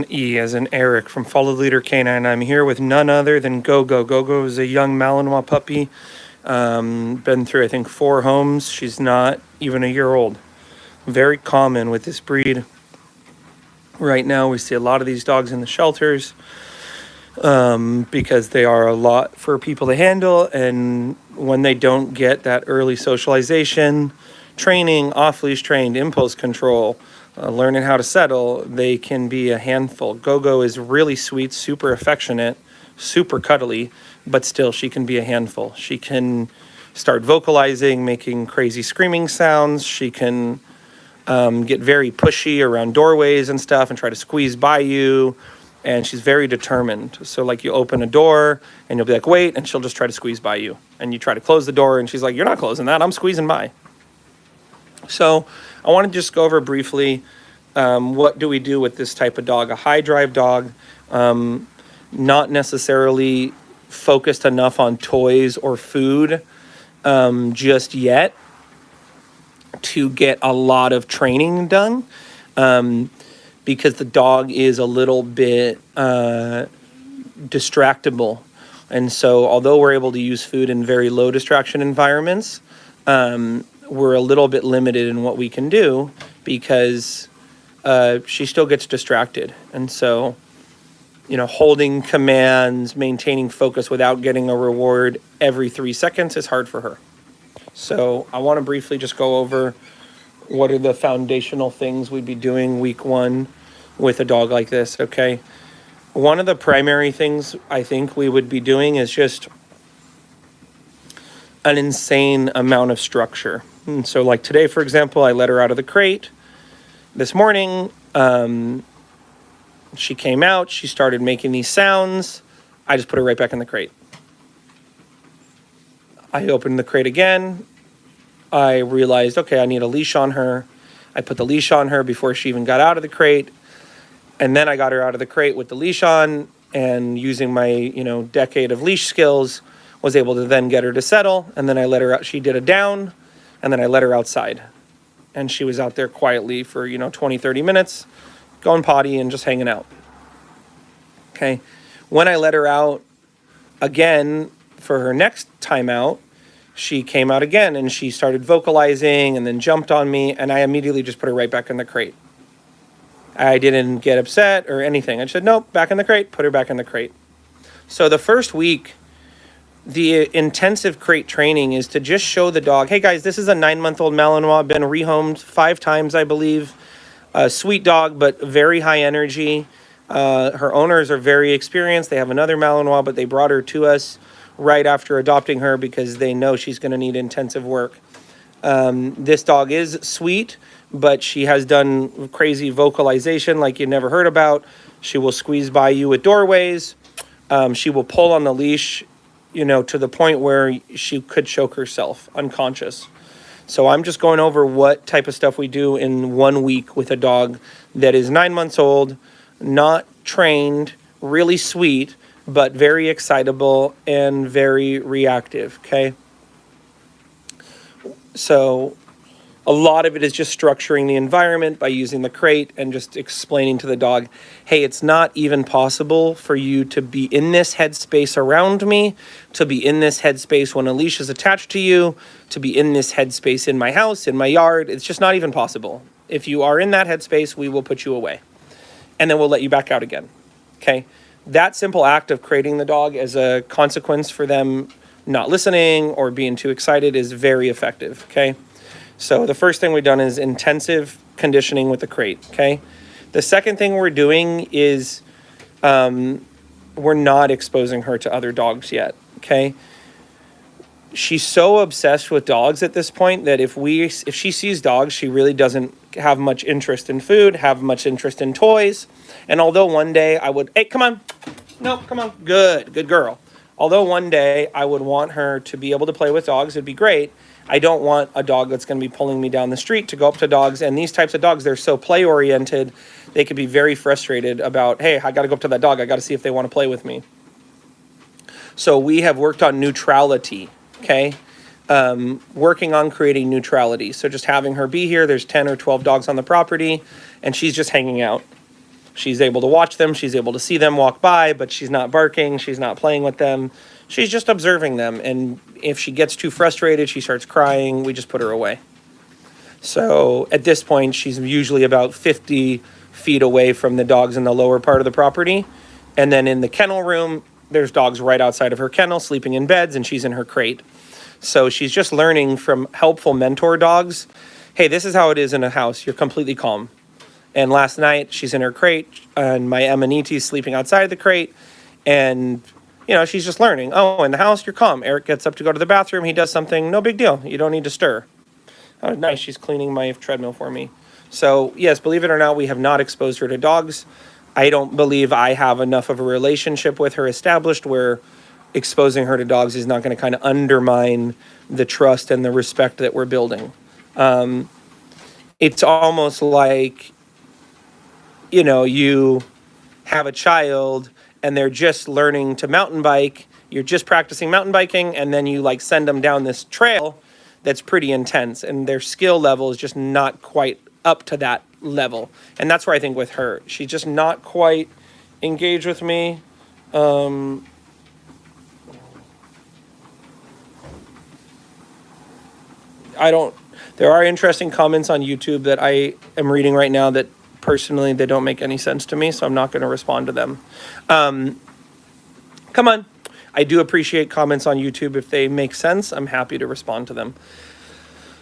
E as in Eric from Follow Leader Canine. I'm here with none other than Gogo. Gogo is a young Malinois puppy. Been through, I think, 4 homes. She's not even a year old. Very common with this breed. Right now, we see a lot of these dogs in the shelters because they are a lot for people to handle. And when they don't get that early socialization, training, off-leash trained, impulse control, learning how to settle, they can be a handful. Gogo is really sweet, super affectionate, super cuddly, but still she can be a handful. She can start vocalizing, making crazy screaming sounds. She can get very pushy around doorways and stuff and try to squeeze by you. And she's very determined. So like you open a door and you'll be like, wait, and she'll just try to squeeze by you. And you try to close the door and she's like, you're not closing that, I'm squeezing by. So I want to just go over briefly, what do we do with this type of dog? A high drive dog, not necessarily focused enough on toys or food just yet to get a lot of training done, because the dog is a little bit distractible. And so although we're able to use food in very low distraction environments, we're a little bit limited in what we can do because she still gets distracted. And so, holding commands, maintaining focus without getting a reward every 3 seconds is hard for her. So I want to briefly just go over what are the foundational things we'd be doing week 1 with a dog like this, okay? One of the primary things I think we would be doing is just an insane amount of structure. And so like today, for example, I let her out of the crate. This morning, she came out, she started making these sounds. I just put her right back in the crate. I opened the crate again. I realized, okay, I need a leash on her. I put the leash on her before she even got out of the crate. And then I got her out of the crate with the leash on, and using my, decade of leash skills, was able to then get her to settle. And then I let her out. She did a down, and then I let her outside. And she was out there quietly for, 20, 30 minutes, going potty and just hanging out. Okay. When I let her out again for her next time out, she came out again and she started vocalizing and then jumped on me, and I immediately just put her right back in the crate. I didn't get upset or anything. I said, nope, back in the crate, put her back in the crate. So the first week, the intensive crate training is to just show the dog, hey guys, this is a 9-month-old Malinois, been rehomed 5 times, I believe. A sweet dog, but very high energy. Her owners are very experienced. They have another Malinois, but they brought her to us right after adopting her because they know she's going to need intensive work. This dog is sweet, but she has done crazy vocalization like you never heard about. She will squeeze by you at doorways. She will pull on the leash, to the point where she could choke herself unconscious. So I'm just going over what type of stuff we do in 1 week with a dog that is 9 months old, not trained, really sweet, but very excitable and very reactive, okay? So a lot of it is just structuring the environment by using the crate and just explaining to the dog, hey, it's not even possible for you to be in this headspace around me, to be in this headspace when a leash is attached to you, to be in this headspace in my house, in my yard. It's just not even possible. If you are in that headspace, we will put you away. And then we'll let you back out again, okay? That simple act of creating the dog as a consequence for them not listening or being too excited is very effective, okay? So the first thing we've done is intensive conditioning with the crate, okay? The second thing we're doing is we're not exposing her to other dogs yet, okay? She's so obsessed with dogs at this point that if she sees dogs, she really doesn't have much interest in food, have much interest in toys. And although one day I would, hey, come on. No, come on. Good girl. Although one day I would want her to be able to play with dogs, it'd be great. I don't want a dog that's going to be pulling me down the street to go up to dogs. And these types of dogs, they're so play-oriented, they could be very frustrated about, hey, I got to go up to that dog. I got to see if they want to play with me. So we have worked on neutrality, okay? Working on creating neutrality. So just having her be here, there's 10 or 12 dogs on the property, and she's just hanging out. She's able to watch them. She's able to see them walk by, but she's not barking. She's not playing with them. She's just observing them. And if she gets too frustrated, she starts crying. We just put her away. So at this point, she's usually about 50 feet away from the dogs in the lower part of the property. And then in the kennel room, there's dogs right outside of her kennel sleeping in beds, and she's in her crate. So she's just learning from helpful mentor dogs. Hey, this is how it is in a house. You're completely calm. And last night, she's in her crate, and my Amaniti's sleeping outside the crate. And, she's just learning. Oh, in the house, you're calm. Eric gets up to go to the bathroom. He does something. No big deal. You don't need to stir. Oh, nice. She's cleaning my treadmill for me. So, yes, believe it or not, we have not exposed her to dogs. I don't believe I have enough of a relationship with her established where exposing her to dogs is not going to kind of undermine the trust and the respect that we're building. It's almost like, you have a child and they're just learning to mountain bike. You're just practicing mountain biking, and then you send them down this trail that's pretty intense, and their skill level is just not quite up to that level. And that's where I think with her, she's just not quite engaged with me. There are interesting comments on YouTube that I am reading right now that personally, they don't make any sense to me, so I'm not going to respond to them. Come on. I do appreciate comments on YouTube. If they make sense, I'm happy to respond to them.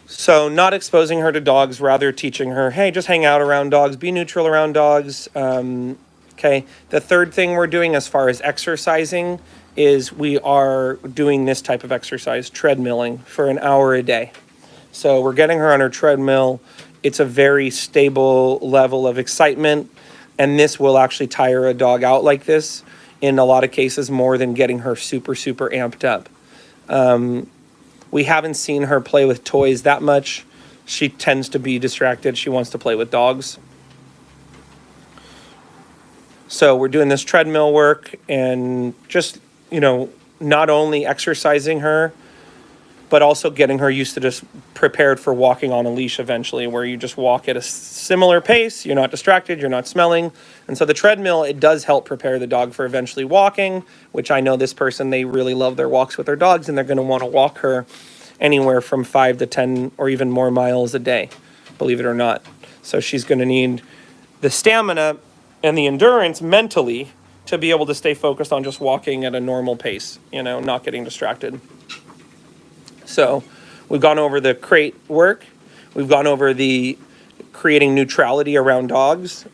So not exposing her to dogs, rather teaching her, hey, just hang out around dogs, be neutral around dogs. Okay. The third thing we're doing as far as exercising is we are doing this type of exercise, treadmilling, for an hour a day. So we're getting her on her treadmill. It's a very stable level of excitement, and this will actually tire a dog out like this in a lot of cases more than getting her super, super amped up. We haven't seen her play with toys that much. She tends to be distracted. She wants to play with dogs. So we're doing this treadmill work and just, not only exercising her, but also getting her used to just prepared for walking on a leash eventually, where you just walk at a similar pace. You're not distracted. You're not smelling. And so the treadmill, it does help prepare the dog for eventually walking, which I know this person, they really love their walks with their dogs, and they're going to want to walk her anywhere from 5 to 10 or even more miles a day, believe it or not. So she's going to need the stamina and the endurance mentally to be able to stay focused on just walking at a normal pace, not getting distracted. So we've gone over the crate work. We've gone over the creating neutrality around dogs.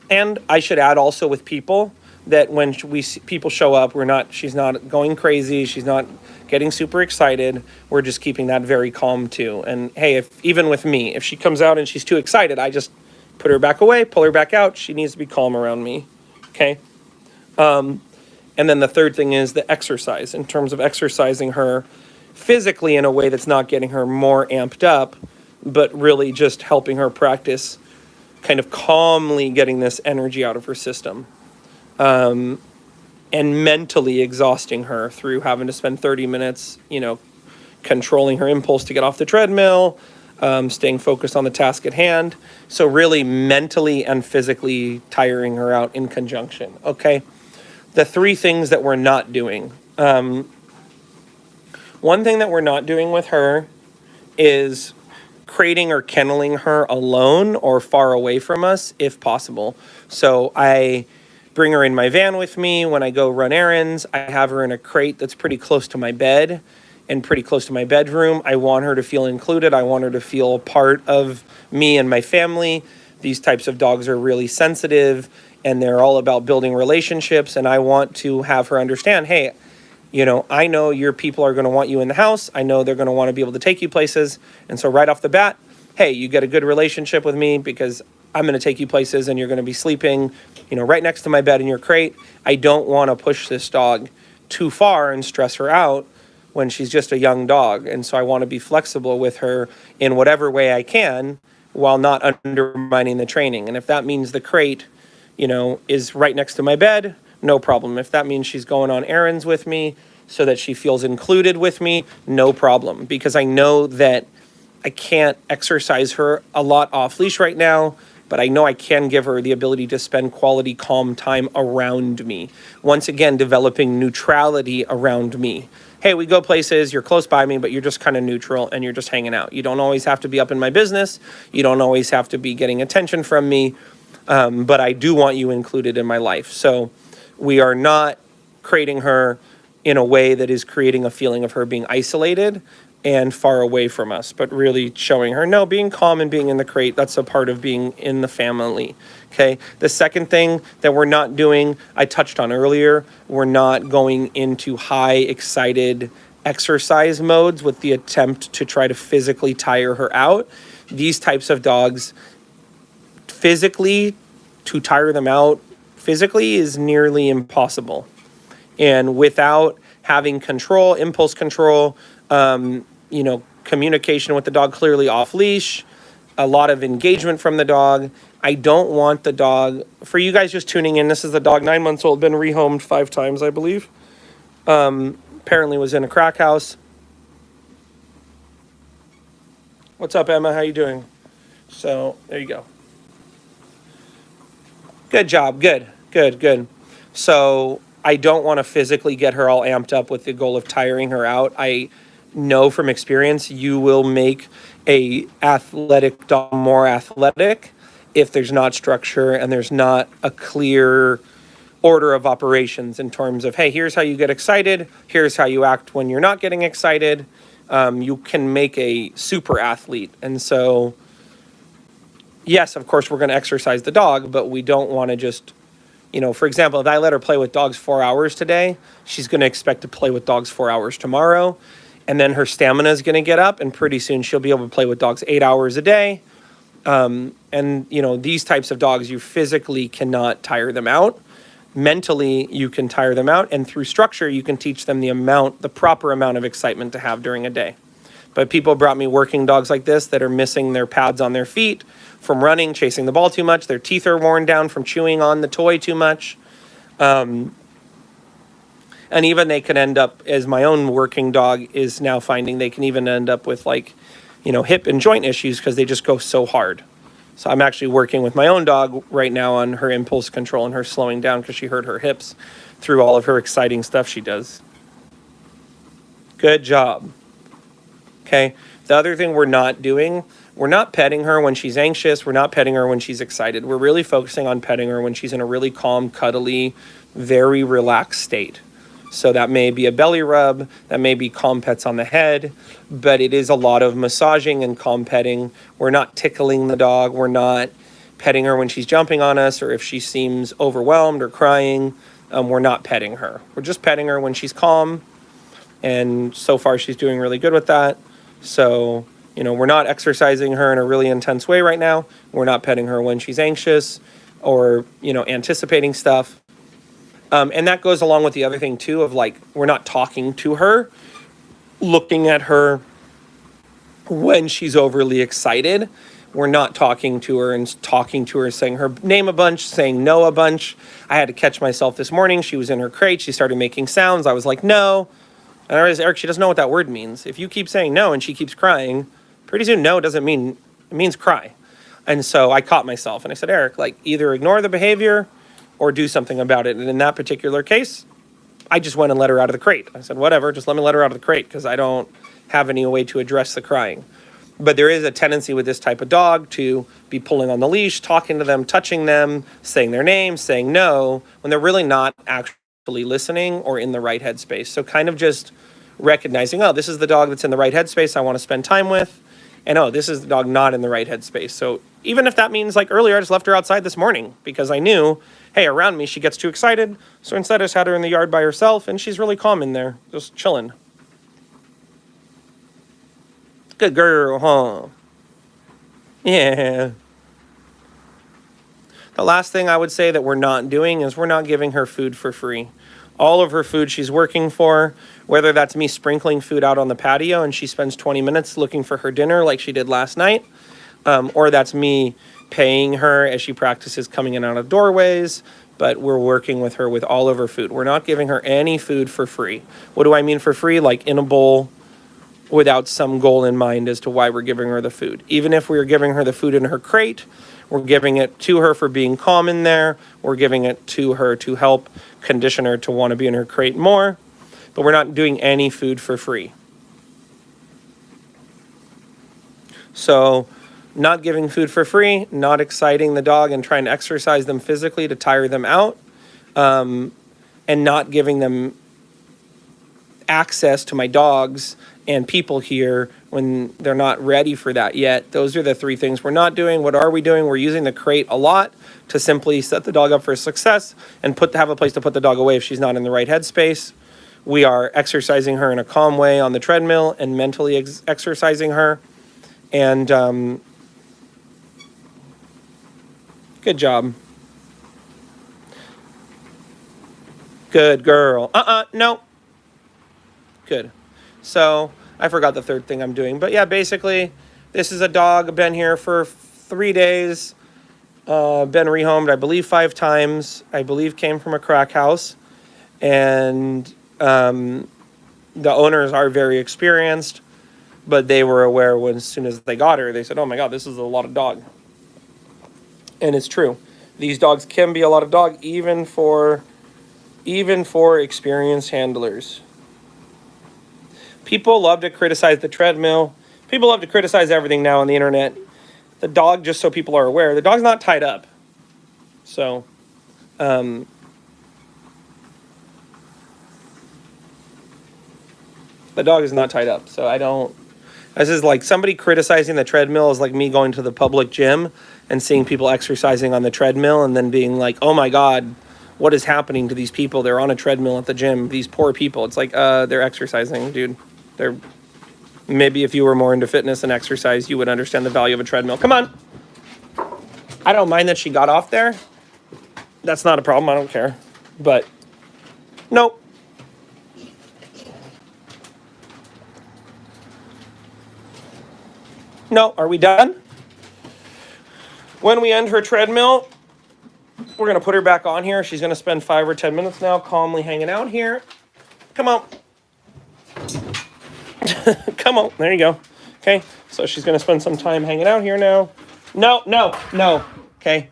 And I should add also with people that when we see people show up, she's not going crazy. She's not getting super excited. We're just keeping that very calm too. And hey, even with me, if she comes out and she's too excited, I just put her back away, pull her back out. She needs to be calm around me. Okay. And then the third thing is the exercise, in terms of exercising her physically in a way that's not getting her more amped up, but really just helping her practice kind of calmly getting this energy out of her system, and mentally exhausting her through having to spend 30 minutes, controlling her impulse to get off the treadmill, staying focused on the task at hand. So really mentally and physically tiring her out in conjunction. Okay. The three things that we're not doing. One thing that we're not doing with her is crating or kenneling her alone or far away from us if possible. So I bring her in my van with me when I go run errands. I have her in a crate that's pretty close to my bed and pretty close to my bedroom. I want her to feel included. I want her to feel a part of me and my family. These types of dogs are really sensitive, and they're all about building relationships. And I want to have her understand, hey, I know your people are going to want you in the house. I know they're going to want to be able to take you places. And so right off the bat, hey, you get a good relationship with me because I'm going to take you places and you're going to be sleeping, right next to my bed in your crate. I don't want to push this dog too far and stress her out when she's just a young dog. And so I want to be flexible with her in whatever way I can while not undermining the training. And if that means the crate, is right next to my bed, no problem. If that means she's going on errands with me so that she feels included with me, no problem. Because I know that I can't exercise her a lot off leash right now. but I know I can give her the ability to spend quality, calm time around me. Once again, developing neutrality around me. Hey, we go places, you're close by me, but you're just kind of neutral and you're just hanging out. You don't always have to be up in my business. You don't always have to be getting attention from me, but I do want you included in my life. So we are not creating her in a way that is creating a feeling of her being isolated and far away from us, but really showing her, no, being calm and being in the crate, that's a part of being in the family. Okay. The second thing that we're not doing, I touched on earlier, we're not going into high excited exercise modes with the attempt to try to physically tire her out. These types of dogs, physically, to tire them out physically is nearly impossible. And without having control, impulse control, communication with the dog clearly off leash, a lot of engagement from the dog. I don't want the dog, for you guys just tuning in, this is the dog, 9 months old, been rehomed 5 times, I believe. Apparently was in a crack house. What's up, Emma? How you doing? So there you go. Good job. Good. So I don't want to physically get her all amped up with the goal of tiring her out. I know from experience you will make a athletic dog more athletic if there's not structure and there's not a clear order of operations in terms of, hey, here's how you get excited, here's how you act when you're not getting excited. You can make a super athlete. And so, yes, of course, we're going to exercise the dog, but we don't want to just, for example, if I let her play with dogs 4 hours today, she's going to expect to play with dogs 4 hours tomorrow. And then her stamina is going to get up, and pretty soon she'll be able to play with dogs 8 hours a day. These types of dogs, you physically cannot tire them out. Mentally, you can tire them out. And through structure, you can teach them the proper amount of excitement to have during a day. But people brought me working dogs like this that are missing their pads on their feet from running, chasing the ball too much. Their teeth are worn down from chewing on the toy too much. And even they can end up, as my own working dog is now finding, they can even end up with hip and joint issues because they just go so hard. So I'm actually working with my own dog right now on her impulse control and her slowing down because she hurt her hips through all of her exciting stuff she does. Good job. Okay. The other thing we're not doing, we're not petting her when she's anxious. We're not petting her when she's excited. We're really focusing on petting her when she's in a really calm, cuddly, very relaxed state. So that may be a belly rub, that may be calm pets on the head, but it is a lot of massaging and calm petting. We're not tickling the dog. We're not petting her when she's jumping on us or if she seems overwhelmed or crying. We're not petting her. We're just petting her when she's calm. And so far she's doing really good with that. So, we're not exercising her in a really intense way right now. We're not petting her when she's anxious or, anticipating stuff. And that goes along with the other thing too of we're not talking to her, looking at her when she's overly excited. We're not talking to her and talking to her, saying her name a bunch, saying no a bunch. I had to catch myself this morning. She was in her crate. She started making sounds. I was like, no. And I realized, Eric, she doesn't know what that word means. If you keep saying no and she keeps crying, pretty soon no doesn't mean, it means cry. And so I caught myself and I said, Eric, either ignore the behavior or do something about it. And in that particular case, I just went and let her out of the crate. I said, whatever, just let me let her out of the crate because I don't have any way to address the crying. But there is a tendency with this type of dog to be pulling on the leash, talking to them, touching them, saying their name, saying no, when they're really not actually listening or in the right headspace. So kind of just recognizing, oh, this is the dog that's in the right headspace I want to spend time with. And oh, this is the dog not in the right headspace. So even if that means earlier, I just left her outside this morning because I knew, hey, around me, she gets too excited. So instead I just had her in the yard by herself and she's really calm in there, just chilling. Good girl, huh? Yeah. The last thing I would say that we're not doing is we're not giving her food for free. All of her food she's working for, whether that's me sprinkling food out on the patio and she spends 20 minutes looking for her dinner like she did last night, or that's me paying her as she practices coming in and out of doorways, but we're working with her with all of her food. We're not giving her any food for free. What do I mean for free? In a bowl without some goal in mind as to why we're giving her the food. Even if we were giving her the food in her crate, We're giving it to her for being calm in there. We're giving it to her to help condition her to want to be in her crate more. But we're not doing any food for free. So not giving food for free, not exciting the dog and trying to exercise them physically to tire them out, and not giving them access to my dogs and people here when they're not ready for that yet. Those are the three things we're not doing. What are we doing? We're using the crate a lot to simply set the dog up for success and have a place to put the dog away if she's not in the right headspace. We are exercising her in a calm way on the treadmill and mentally exercising her. And good job. Good girl. No. Good. So I forgot the third thing I'm doing. But yeah, basically, this is a dog. Been here for 3 days. Been rehomed, I believe, 5 times. I believe came from a crack house. And the owners are very experienced. But they were aware when, as soon as they got her, they said, oh my God, this is a lot of dog. And it's true. These dogs can be a lot of dog, even for experienced handlers. People love to criticize the treadmill. People love to criticize everything now on the internet. The dog, just so people are aware, the dog's not tied up. So, the dog is not tied up. So this is like somebody criticizing the treadmill is like me going to the public gym and seeing people exercising on the treadmill and then being like, oh my God, what is happening to these people? They're on a treadmill at the gym. These poor people. It's like, they're exercising, dude. Maybe if you were more into fitness and exercise, you would understand the value of a treadmill. Come on. I don't mind that she got off there. That's not a problem. I don't care. But nope. No, are we done? When we end her treadmill, we're going to put her back on here. She's going to spend 5 or 10 minutes now calmly hanging out here. Come on. Come on. There you go. Okay. So she's going to spend some time hanging out here now. No. Okay.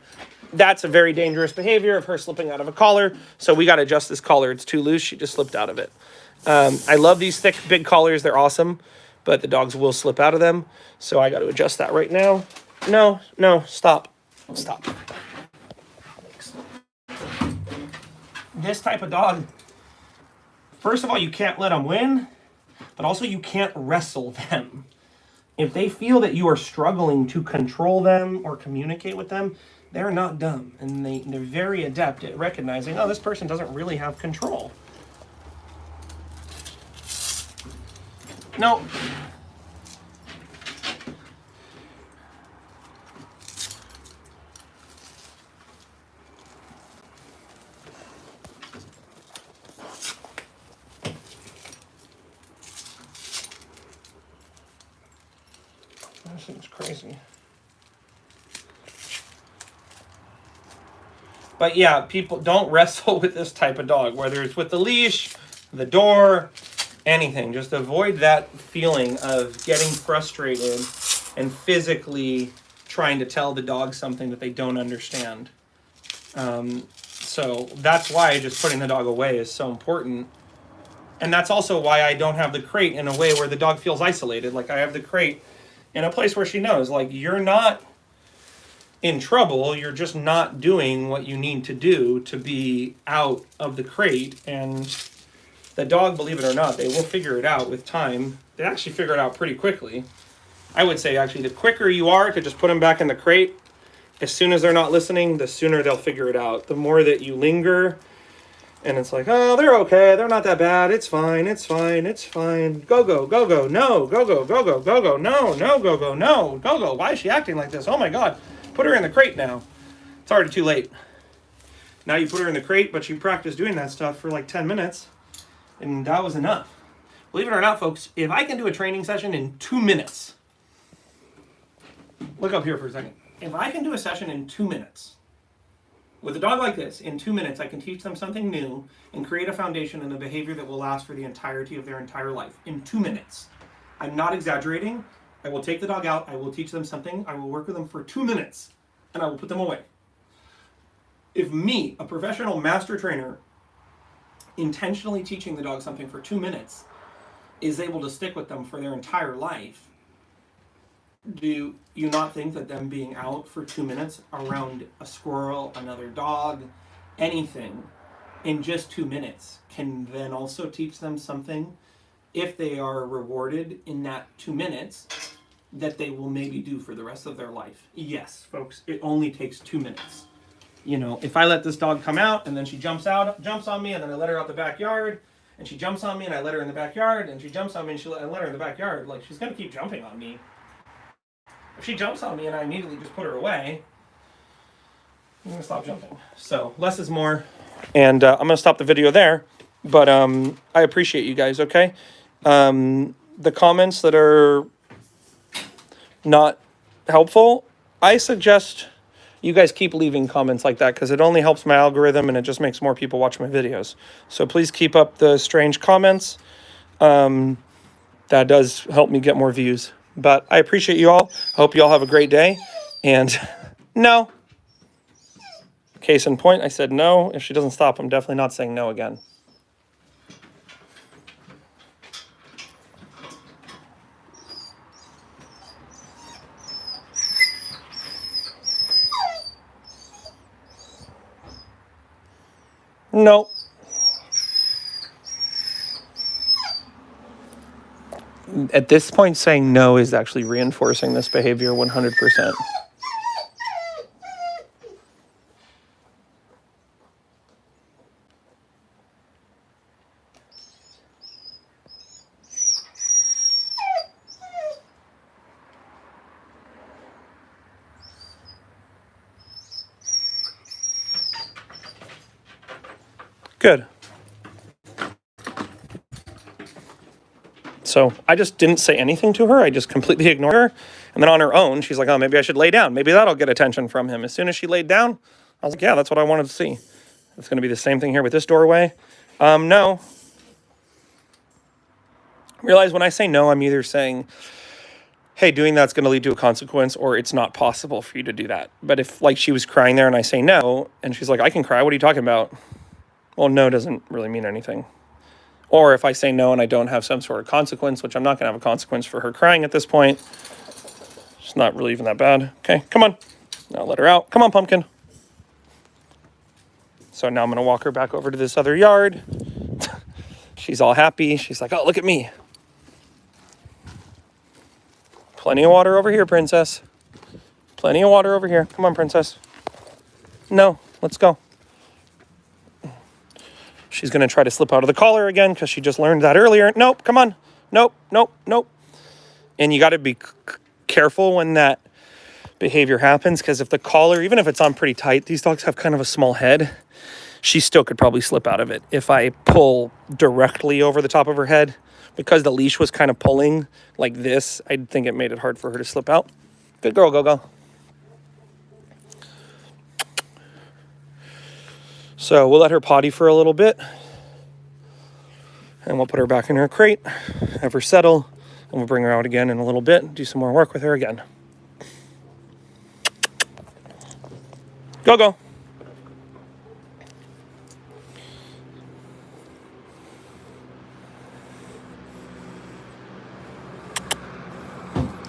That's a very dangerous behavior of her slipping out of a collar. So we got to adjust this collar. It's too loose. She just slipped out of it. I love these thick, big collars. They're awesome. But the dogs will slip out of them. So I got to adjust that right now. No, stop. This type of dog, first of all, you can't let them win, but also you can't wrestle them. If they feel that you are struggling to control them or communicate with them, they're not dumb. And they're very adept at recognizing, oh, this person doesn't really have control. No. This thing's crazy. But yeah, people don't wrestle with this type of dog, whether it's with the leash, the door, anything. Just avoid that feeling of getting frustrated and physically trying to tell the dog something that they don't understand. So that's why just putting the dog away is so important. And that's also why I don't have the crate in a way where the dog feels isolated. Like I have the crate in a place where she knows, like, you're not in trouble, you're just not doing what you need to do to be out of the crate. And the dog, believe it or not, they will figure it out with time. They actually figure it out pretty quickly. I would say, actually, the quicker you are to just put them back in the crate, as soon as they're not listening, the sooner they'll figure it out. The more that you linger, and it's like, oh, they're okay, they're not that bad, it's fine. Go, no, go, no, why is she acting like this? Oh my God, put her in the crate now. It's already too late. Now you put her in the crate, but you practice doing that stuff for like 10 minutes, and that was enough. Believe it or not, folks, if I can do a training session in 2 minutes, look up here for a second. If I can do a session in 2 minutes, with a dog like this, in 2 minutes, I can teach them something new and create a foundation and a behavior that will last for the entirety of their entire life. In 2 minutes. I'm not exaggerating. I will take the dog out. I will teach them something. I will work with them for 2 minutes. and I will put them away. If me, a professional master trainer, intentionally teaching the dog something for 2 minutes, is able to stick with them for their entire life, do you not think that them being out for 2 minutes around a squirrel, another dog, anything, in just 2 minutes can then also teach them something, if they are rewarded in that 2 minutes, that they will maybe do for the rest of their life? Yes, folks, it only takes 2 minutes. You know, if I let this dog come out and then she jumps on me, and then I let her out the backyard, and she jumps on me and I let her in the backyard, and she jumps on me and I let her in the backyard, like, she's gonna keep jumping on me. If she jumps on me and I immediately just put her away, I'm gonna stop jumping. So less is more, and I'm gonna stop the video there. But I appreciate you guys. Okay, the comments that are not helpful, I suggest you guys keep leaving comments like that, because it only helps my algorithm and it just makes more people watch my videos. So please keep up the strange comments. That does help me get more views. But I appreciate you all. Hope you all have a great day. And no. Case in point, I said no. If she doesn't stop, I'm definitely not saying no again. No. At this point, saying no is actually reinforcing this behavior 100%. Good. So I just didn't say anything to her. I just completely ignored her. And then on her own, she's like, oh, maybe I should lay down. Maybe that'll get attention from him. As soon as she laid down, I was like, yeah, that's what I wanted to see. It's going to be the same thing here with this doorway. No. Realize when I say no, I'm either saying, hey, doing that's going to lead to a consequence, or it's not possible for you to do that. But if, like, she was crying there and I say no, and she's like, I can cry. What are you talking about? Well, no doesn't really mean anything. Or if I say no and I don't have some sort of consequence, which I'm not going to have a consequence for her crying at this point. It's not really even that bad. Okay, come on. Now let her out. Come on, Pumpkin. So now I'm going to walk her back over to this other yard. She's all happy. She's like, oh, look at me. Plenty of water over here, princess. Plenty of water over here. Come on, princess. No, let's go. She's going to try to slip out of the collar again because she just learned that earlier. Nope, come on. Nope, nope, nope. And you got to be careful when that behavior happens, because if the collar, even if it's on pretty tight, these dogs have kind of a small head. She still could probably slip out of it. If I pull directly over the top of her head, because the leash was kind of pulling like this, I think it made it hard for her to slip out. Good girl, Go-Go. So we'll let her potty for a little bit, and we'll put her back in her crate, have her settle, and we'll bring her out again in a little bit, do some more work with her again. Go.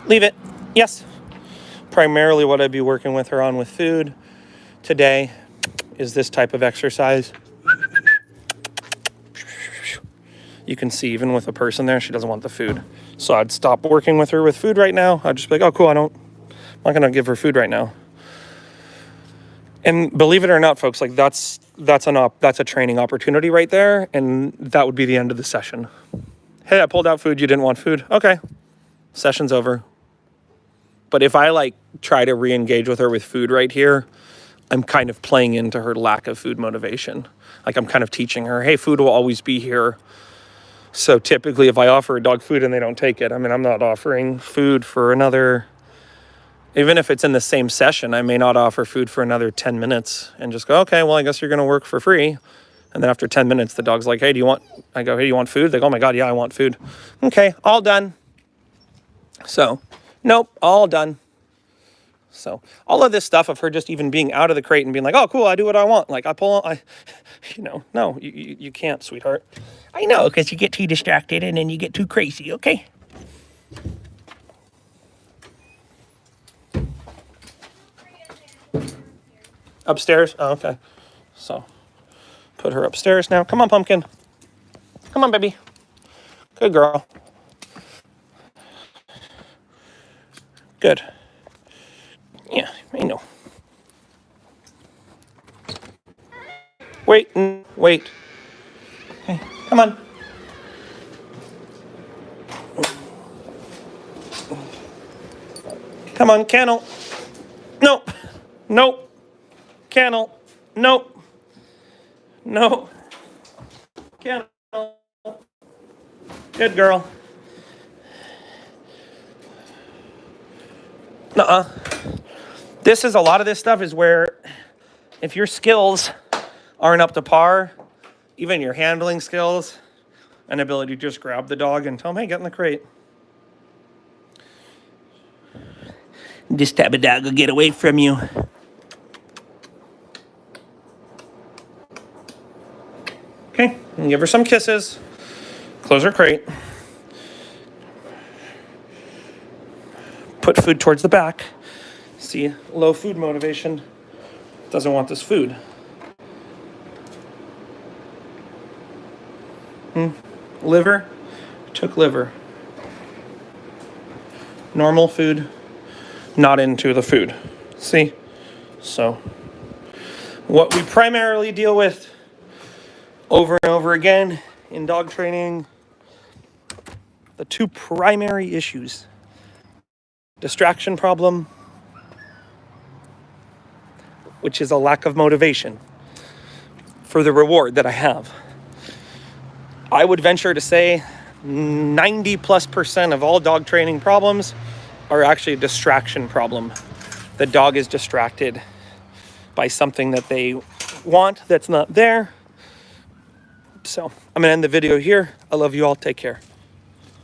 Leave it. Yes. Primarily what I'd be working with her on with food today is this type of exercise. You can see even with a person there, she doesn't want the food. So I'd stop working with her with food right now. I'd just be like, oh, cool, I'm not going to give her food right now. And believe it or not, folks, like that's a training opportunity right there. And that would be the end of the session. Hey, I pulled out food. You didn't want food. Okay. Session's over. But if I like try to re-engage with her with food right here, I'm kind of playing into her lack of food motivation. Like I'm kind of teaching her, hey, food will always be here. So typically if I offer a dog food and they don't take it, I mean, I'm not offering food for another, even if it's in the same session, I may not offer food for another 10 minutes and just go, okay, well, I guess you're going to work for free. And then after 10 minutes, the dog's like, hey, I go, hey, do you want food? They go, oh my God, yeah, I want food. Okay, all done. So, nope, all done. So all of this stuff of her just even being out of the crate and being like, oh, cool, I do what I want. Like I pull on, no, you can't, sweetheart. I know, because you get too distracted and then you get too crazy, okay? Upstairs? Oh, okay. So put her upstairs now. Come on, Pumpkin. Come on, baby. Good girl. Good. Yeah, I know. Wait. Okay, come on. Come on, kennel. Nope. Kennel. Nope. No. Kennel. Good girl. Nuh-uh. This is a lot of this stuff is where if your skills aren't up to par, even your handling skills and ability to just grab the dog and tell him, hey, get in the crate. This type of dog will get away from you. Okay, and give her some kisses. Close her crate. Put food towards the back. See, low food motivation. Doesn't want this food. Liver. Took liver. Normal food. Not into the food. See? So, what we primarily deal with over and over again in dog training, the two primary issues: distraction problem, which is a lack of motivation for the reward that I have. I would venture to say 90+% of all dog training problems are actually a distraction problem. The dog is distracted by something that they want that's not there. So I'm gonna end the video here. I love you all. Take care.